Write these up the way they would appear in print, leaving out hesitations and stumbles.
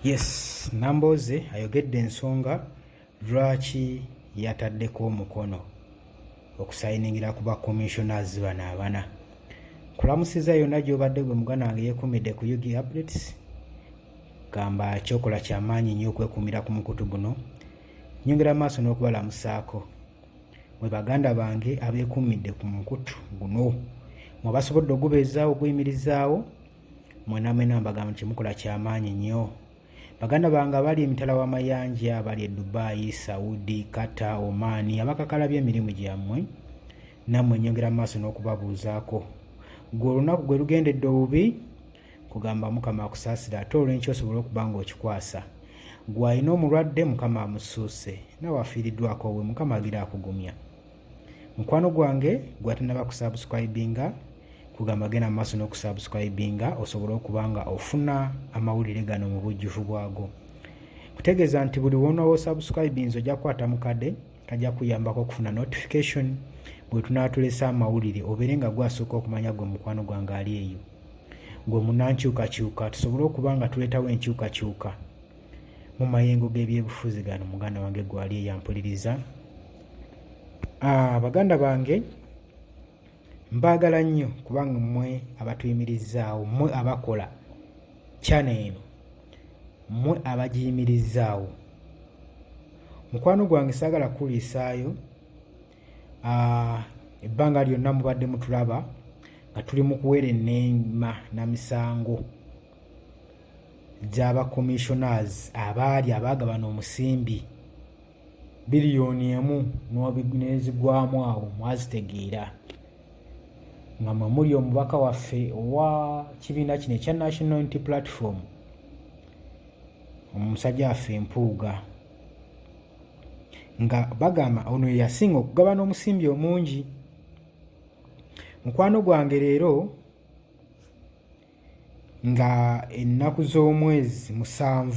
Yes, Nambooze ayogedde ensonga lwaki yataddeko omukono okusayiningira ku ba commissioners bano abana. Kulamusiza yonna gy'obadde gwe muganda wange yeekuumidde ku Yugi Updates. Gamba kyokola kyamaanyi nnyo okwekuumira ku mukutu guno. Nyongera maaso n'okubalamusaako. Mwe baganda bange abeekuumidde ku mukutu guno. Mwe basobodde ogubeezaawo oguyimirizaawo, mwena mwena mbagamba nti mukola kyamaanyi nnyo. Baganda bange abali emitala w'amayanja, abali e Dubai, Saudi, Qatar, Oman, abakakalabya emirimu gyammwe, nammwe nyongera maaso n'okubabuuzaako. Gwe olunaku gwe lugendedde obubi, kugamba Mukama akusaasira ate olw'enkya osobola okuba ng'okikwasa. Gwe alina omulwadde Mukama amusuuse, nawe afiiriddwako we Mukama agira akugumya. Mukwano gwange gwe atannaba kusubscribinga, kugamba genda mu maaso n'okusubscribinga osobole okuba nga ofuna amawulire gano mu bujjuvu bwago. Kutegeeza nti buli w'onooba osubscribinze ojja kukwata mu kade kajja kuyambako okufuna notification bwe tunaatulesa amawulire obeere nga gwasooka okumanya gwe mukwano gwange ali eyo. Gwe munnankyukakyuka tusobole okuba nga tuleetawo enkyukakyuka mu mayengo g'ebyebufuzi gano muganda wange gwali eyampuliriza. Baganda bange mbaagala nnyo kubanga mmwe abatuyimirizaawo, mmwe abakola channel eno, mmwe abagiyimirizaawo. Mukwano gwange saagala kuliisaayo, ebbanga lyonna mubadde mutulaba nga tuli mu kuwera enneema na misango gy'aba commissioners abaali abaagabana omusimbi biliyoni 1 n'ezigwamu awo mwazitegeera. Nga mwe muli omubaka waffe owa kibiina kino ekya National Unity Platform, omusajja waffe Mpuuga, nga bagamba ono ye yasinga okugabana omusimbi omungi. Mukwano gwange leero nga ennaku z'omwezi 7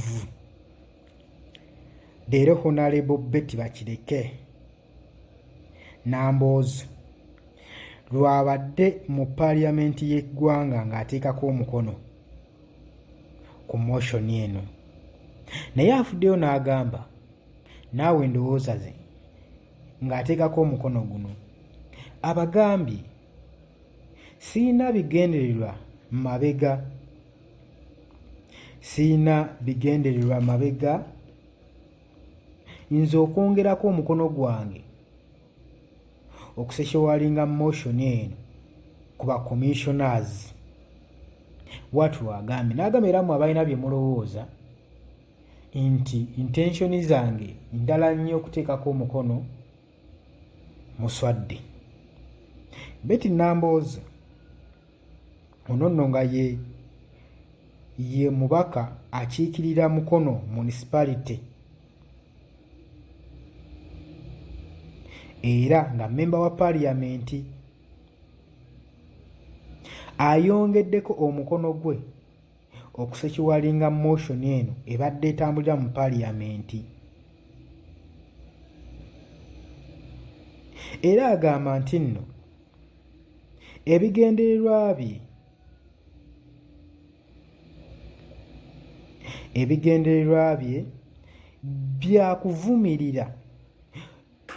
leero Honorable Betty Bakireke Nambooze lwabadde mu paaliyamenti y'eggwanga ng'ateekako omukono ku motion eno, naye afuddeyo n'agamba naawe endowooza ze ng'ateekako omukono guno abagambye sirina bigendererwa mabega, nze okwongerako omukono gwange okuseshowalinga motion eno ku ba commissioners. Watu agambye n'agamba era mmwe abalina bye mulowooza nti intention zange ndala nnyo okuteekako omukono muswadde. Betty Nambooze ono nno nga ye mubaka akiikirira Mukono municipality era nga memba wa paaliyamenti. Ayongeddeko omukono gwe okusekiwalinga motion eno ebadde etambulira mu paaliyamenti, era agamba nti nno ebigendererwa bye byakuvumirira.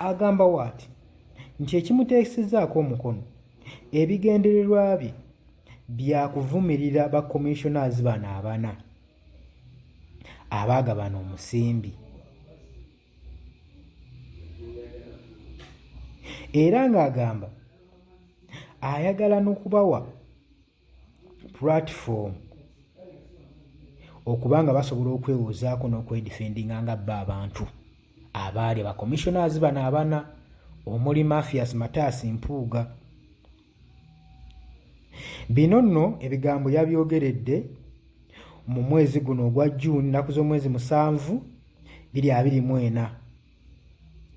Agamba waati nti ekimuteesezaako omukono ebigendererwa bye byakuvumirira ba commissioners bano abana abaagabana omusimbi, era ng'agamba ayagala n'okubawa platform okuba nga basobola okwewozaako n'okwedifendinga nga bba abantu abaali aba commissioners bano abana omuli Mathias Mataasi Mpuuga. Bino nno ebigambo yabyogeredde mu mwezi guno ogwa June, nnaku z'omwezi 7 2024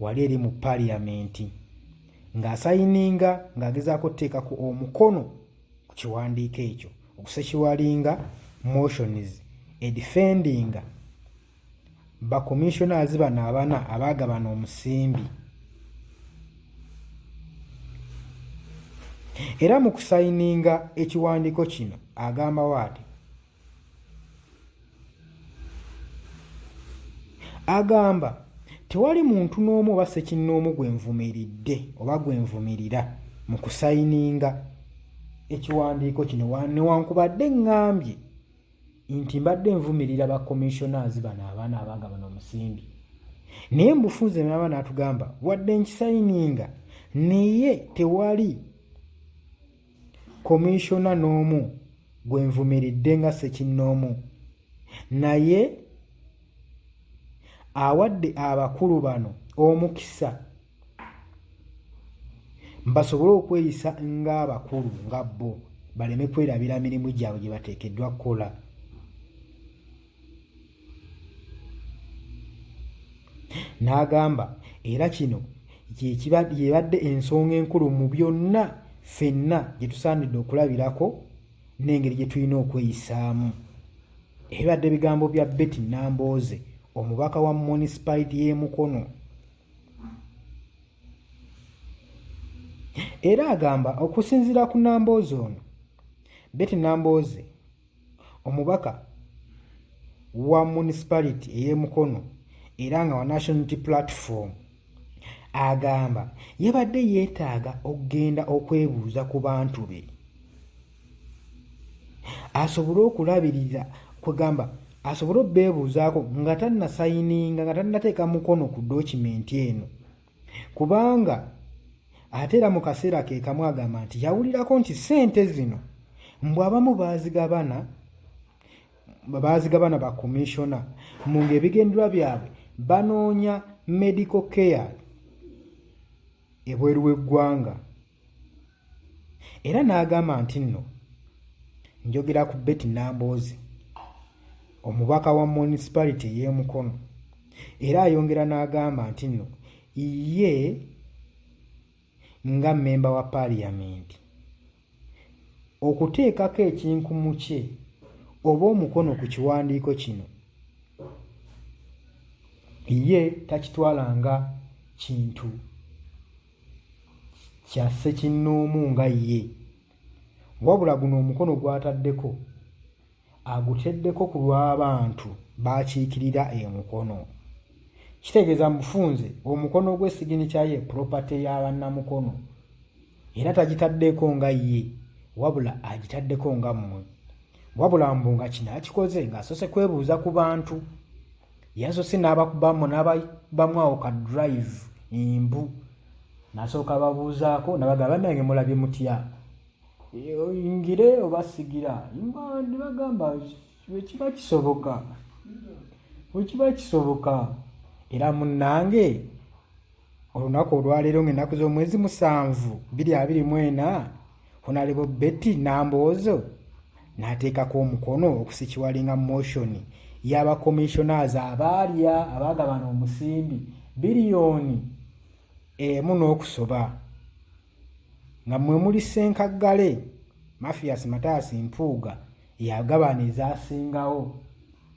wali eri mu paaliyamenti ng'asayininga ng'agezaako okuteekako omukono ku kiwandiiko ekyo okusekiwalinga motions edifendinga ba commissioners bano abana abaagabana omusimbi. Era mu kusayininga ekiwandiiko kino agamba waati agamba tewali muntu n'omu oba ssekinnoomu gwenvumiridde oba gwenvumirira mu kusayininga ekiwandiiko kino newankubadde ŋŋambye nti mbadde nvumirira ba commissioners bano abaana abanga bano omusimbi naye mbufunze naba n'atugamba wadde nkisayininga naye tewali komishona n'omu gwenvumiridde nga ssekinnoomu naye awadde abakulu bano omukisa basobole okweyisa ng'abakulu nga bo baleme kwerabira mirimu gyabwe gye bateekeddwa kukola. N'agamba era kino yebadde ensonga enkulu mu byonna ffenna gye tusaanidde okulabirako n'engeri gye tulina okweyisaamu. Ebibadde bigambo bya Betty Nambooze, omubaka wa municipality y'e Mukono. Era agamba okusinziira ku Nambooze ono, Betty Nambooze omubaka wa municipality ey'e Mukono era nga wa National Unity Platform, agamba yabadde yeetaaga okugenda okwebuuza ku bantu be asobole okulabirira kwegamba asobole obbeebuuzaako nga tannasayininga nga tannateeka mukono ku dokimenti eno, kubanga ate era mu kaseera ke kamu agamba nti yawulirako nti ssente zino mbw abamu baazigabana ba komishona mu ng'ebigendererwa byabwe banoonya medical care ebweru w'eggwanga. Era n'agamba nti nno njogera ku Betty Nambooze omubaka wa municipality y'e Mukono, era ayongera n'agamba nti nno ye nga mmemba wa paaliyamenti okuteekako ekinkumu kye oba omukono ku kiwandiiko kino ye takitwalanga kintu kya ssekinnoomu nga ye, wabula guno omukono gw'ataddeko aguteddeko ku lw'abantu baakiikirira Mukono. Kitegeeza mu bufunze omukono gw'essigini kya ye property y'abannamukono, era tagitaddeko nga ye wabula agitaddeko nga mmwe, wabula mbu nga kino akikoze ng'asoose kwebuuza ku bantu, yasoose n'abakubamu n'ababamu awo ka drive embu, n'asooka babuuzaako nabagamba bannange mulabye mutya ingire oba sigira ne bagamba wekiba kisoboka. Era munnange olunaku olwaleero ng'ennaku z'omwezi 7 2024 Honorable Betty Nambooze n'ateekako omukono okusikiwalinga motion y'aba commissioners abaagabana omusimbi biliyoni 1.9 nga mwe muli Ssenkaggale Mathias Mataasi Mpuuga yagabana ezaasingawo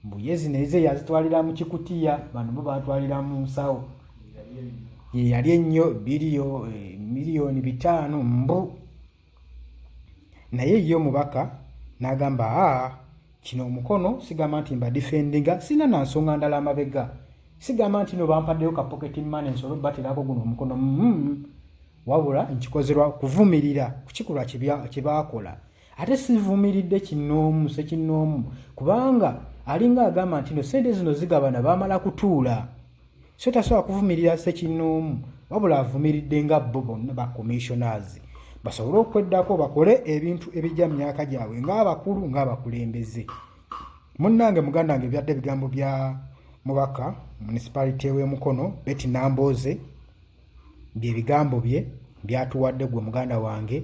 mbuye zino eze yazitwalira mu kikutiya, bano bo batwalira mu nsawo, ye yali ennyo miliyoni 5 mbu. Naye ye omubaka n'agamba kino omukono sigamba nti mba defendinga, sina na nsonga ndala amabega, sigamba nti no bampaddeyo ka pocket money nsobole baterako guno omukono, wabula nkikozerwa kuvumirira ku kikolwa kye baakola. Ate sivumiridde kinnoomu ssekinnoomu, kubanga alinga agamba nti no sente zino zigabana baamala kutuula, so tasobola kuvumirira ssekinnoomu, wabula avumiridde nga bo bonna ba commissioners basobole okweddako bakole ebintu ebijja mu myaka gyabwe ng'abakulu ng'abakulembeze. Munnange muganda wange byadde bigambo bya mubaka municipality w'e Mukono Betty Nambooze, bye bigambo bye byatuwadde gwe muganda wange,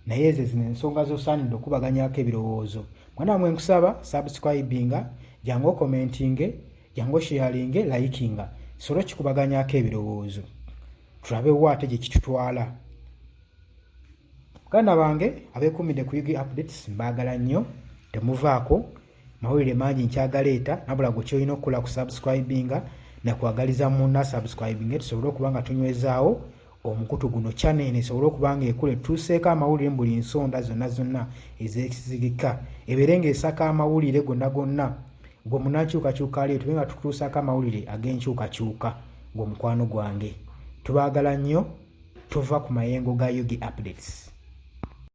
naye ezo zino ensonga z'osaanidde okubaganyako ebirowoozo. Mwana mwe nkusaba subscribinga, jangu commentinge, jangu sharinge, likinga, solo kikubaganyako ebirowoozo tulabe ate gye kitutwala. Muganda bange abeekumidde ku Yugi Updates mbaagala nnyo, temuvaako, mawulire mangi nkyagaleeta, nabula gwe kyolina okukola ku subscribinga na kwagaliza munna subscribinga tusobole okuba nga tunywezaawo omukutu guno channel esobole okuba nga ekule tuseeko amawulire mu buli nsonda zonna ez'ekizigika, ebeere ng'esaka amawulire gonna gwe munakyukakyuka leero tube nga tukutuusaako amawulire ag'enkyukakyuka ng'omukwano gwange tubaagala nnyo tuva ku mayengo ga Yogi Updates.